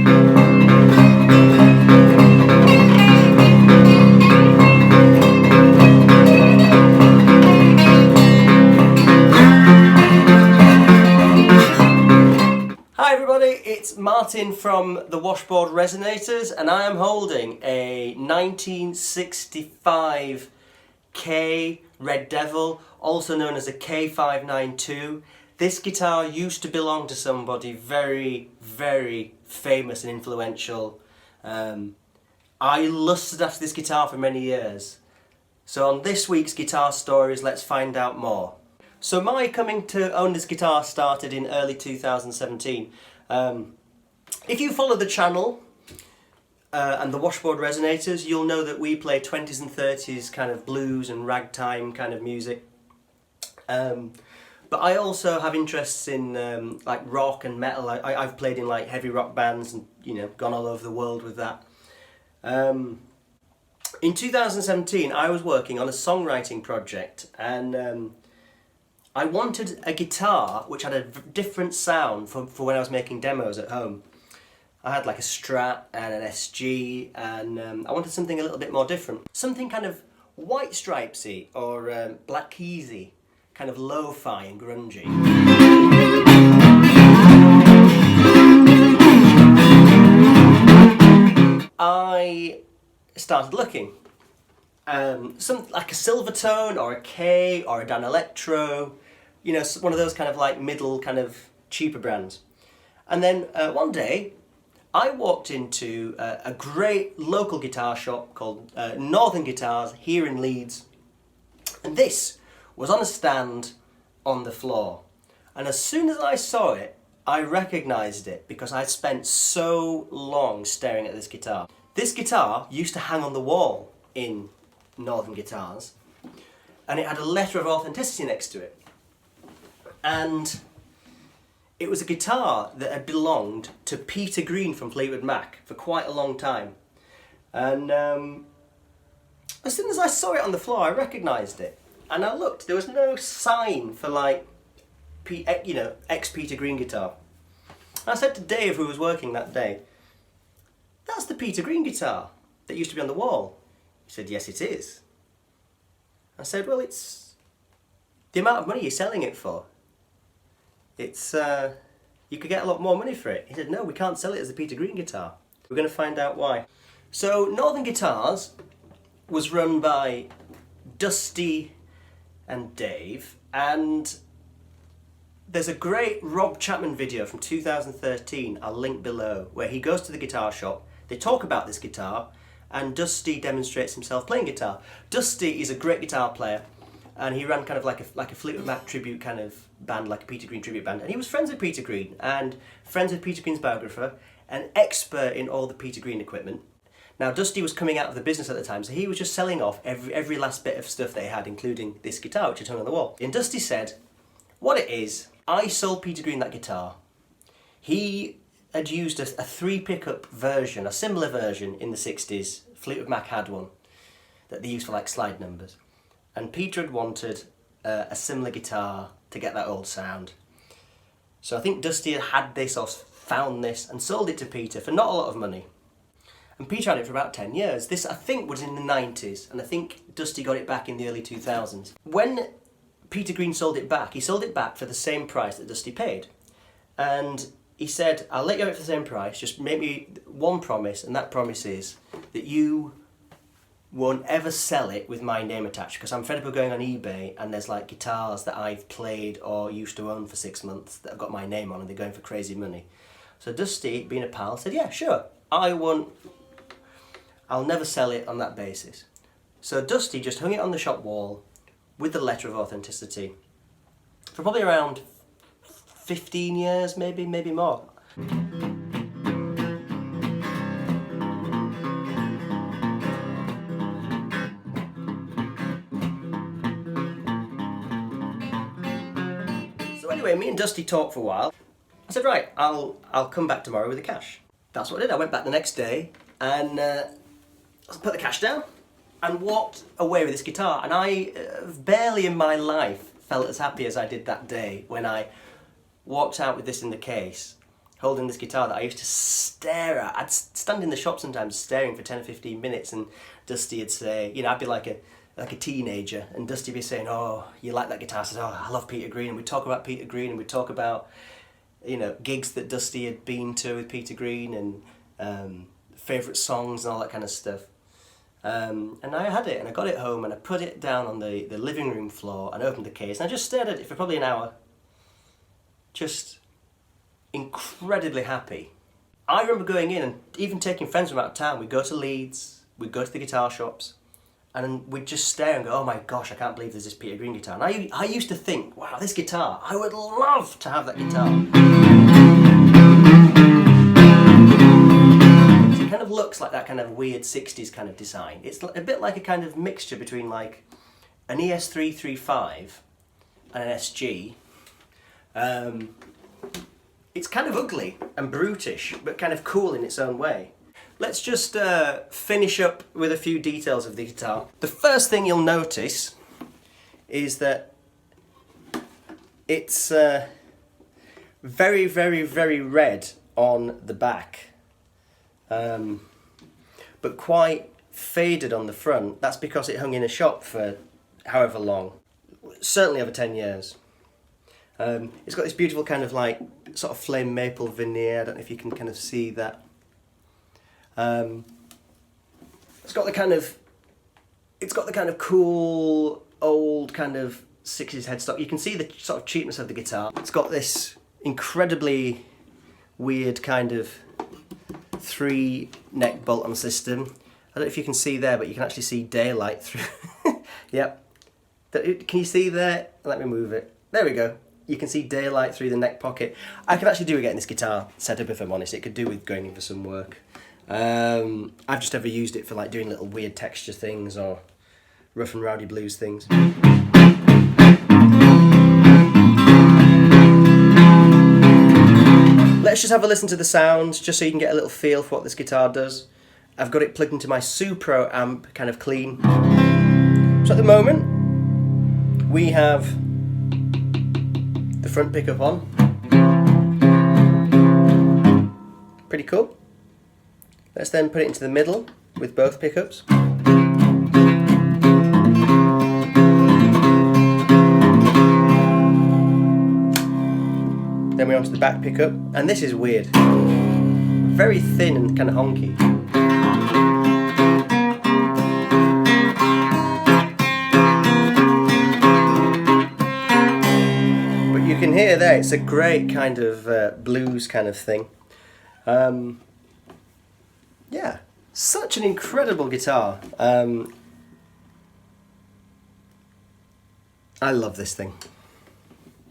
Hi everybody, it's Martin from the Washboard Resonators, and I am holding a 1965 Kay Red Devil, also known as a K592. This guitar used to belong to somebody very, very famous and influential. I lusted after this guitar for many years. So on this week's Guitar Stories, let's find out more. So my coming to own this guitar started in early 2017. If you follow the channel and the Washboard Resonators, you'll know that we play 20s and 30s kind of blues and ragtime kind of music. But I also have interests in like rock and metal. I've played in like heavy rock bands and, you know, gone all over the world with that. In 2017 I was working on a songwriting project, and I wanted a guitar which had a different sound for when I was making demos at home. I had like a Strat and an SG, and I wanted something a little bit more different. Something kind of white stripesy or black keysy, kind of lo-fi and grungy. I started looking. Some like a Silvertone or a Kay or a Dan Electro, you know, one of those kind of like middle kind of cheaper brands. And then one day I walked into a great local guitar shop called Northern Guitars here in Leeds, and this was on a stand on the floor, and as soon as I saw it I recognised it because I'd spent so long staring at this guitar. This guitar used to hang on the wall in Northern Guitars, and it had a letter of authenticity next to it, and it was a guitar that had belonged to Peter Green from Fleetwood Mac for quite a long time. And as soon as I saw it on the floor I recognised it, and I looked, there was no sign for like you know, ex Peter Green guitar. And I said to Dave, who was working that day, "That's the Peter Green guitar that used to be on the wall." He said, "Yes, it is." I said, "Well, it's the amount of money you're selling it for. It's you could get a lot more money for it." He said, "No, we can't sell it as a Peter Green guitar." We're going to find out why. So Northern Guitars was run by Dusty and Dave, and there's a great Rob Chapman video from 2013, I'll link below, where he goes to the guitar shop, they talk about this guitar, and Dusty demonstrates himself playing guitar. Dusty is a great guitar player, and he ran kind of like a Fleetwood Mac tribute kind of band, like a Peter Green tribute band, and he was friends with Peter Green, and friends with Peter Green's biographer, an expert in all the Peter Green equipment. Now Dusty was coming out of the business at the time, so he was just selling off every last bit of stuff they had, including this guitar which had hung on the wall. And Dusty said, "What it is, I sold Peter Green that guitar. He had used a 3 pickup version, a similar version in the 60s. Fleetwood Mac had one that they used for like slide numbers. And Peter had wanted a similar guitar to get that old sound. So I think Dusty had this or found this and sold it to Peter for not a lot of money. And Peter had it for about 10 years. This I think was in the 90s, and I think Dusty got it back in the early 2000s. When Peter Green sold it back, he sold it back for the same price that Dusty paid. And he said, "I'll let you have it for the same price, just make me one promise, and that promise is that you won't ever sell it with my name attached, because I'm fed up of going on eBay and there's like guitars that I've played or used to own for 6 months that have got my name on and they're going for crazy money." So Dusty, being a pal, said, "Yeah, sure, I'll never sell it on that basis." So Dusty just hung it on the shop wall with the letter of authenticity for probably around 15 years, maybe more. So anyway, me and Dusty talked for a while. I said, "Right, I'll come back tomorrow with the cash." That's what I did. I went back the next day and put the cash down and walked away with this guitar. And I barely in my life felt as happy as I did that day when I walked out with this in the case. holding this guitar that I used to stare at. I'd stand in the shop sometimes staring for 10 or 15 minutes, and Dusty would say, you know, I'd be like a teenager, and Dusty would be saying, oh, you like that guitar? I said, oh, I love Peter Green. And we'd talk about Peter Green, and we'd talk about, you know, gigs that Dusty had been to with Peter Green, and favourite songs and all that kind of stuff. And I had it, and I got it home, and I put it down on the living room floor and opened the case, and I just stared at it for probably an hour. Just incredibly happy. I remember going in and even taking friends from out of town. We'd go to Leeds, we'd go to the guitar shops, and we'd just stare and go, oh my gosh, I can't believe there's this Peter Green guitar. And I used to think, wow, this guitar, I would love to have that guitar. It kind of looks like that kind of weird 60s kind of design. It's a bit like a kind of mixture between like an ES335 and an SG. It's kind of ugly and brutish, but kind of cool in its own way. Let's just finish up with a few details of the guitar. The first thing you'll notice is that it's very, very, very red on the back, but quite faded on the front. That's because it hung in a shop for however long, certainly over 10 years. It's got this beautiful kind of like sort of flame maple veneer. I don't know if you can kind of see that. It's got the kind of cool old kind of 60s headstock. You can see the sort of cheapness of the guitar. It's got this incredibly weird kind of 3 neck bolt-on system. I don't know if you can see there, but you can actually see daylight through. Yep. Can you see there? Let me move it. There we go. You can see daylight through the neck pocket. I could actually do with getting this guitar set up, if I'm honest. It could do with going in for some work. I've just ever used it for like doing little weird texture things or rough and rowdy blues things. Let's just have a listen to the sounds, just so you can get a little feel for what this guitar does. I've got it plugged into my Supro amp, kind of clean. So at the moment, we have the front pickup on. Pretty cool. Let's then put it into the middle with both pickups. Then we're onto the back pickup, and this is weird. Very thin and kind of honky. You can hear there, it's a great kind of blues kind of thing. Yeah, such an incredible guitar. I love this thing.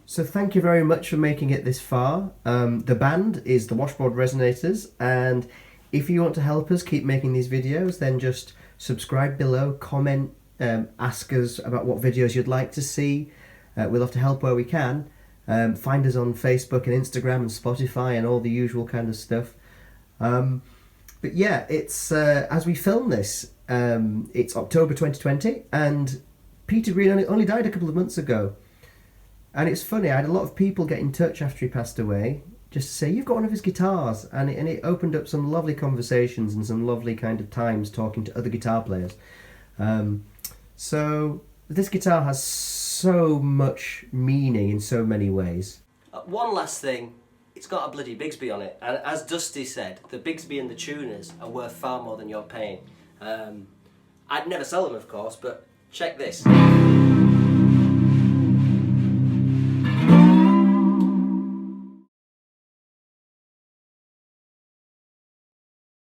So thank you very much for making it this far. The band is the Washboard Resonators, and if you want to help us keep making these videos, then just subscribe below, comment, ask us about what videos you'd like to see. We'd love to help where we can. Find us on Facebook and Instagram and Spotify and all the usual kind of stuff. But yeah, it's as we film this, it's October 2020, and Peter Green only died a couple of months ago. And it's funny, I had a lot of people get in touch after he passed away, just to say, you've got one of his guitars, and it opened up some lovely conversations and some lovely kind of times talking to other guitar players. So this guitar has so much meaning in so many ways. One last thing, it's got a bloody Bigsby on it, and as Dusty said, the Bigsby and the tuners are worth far more than you're paying. I'd never sell them, of course, but check this.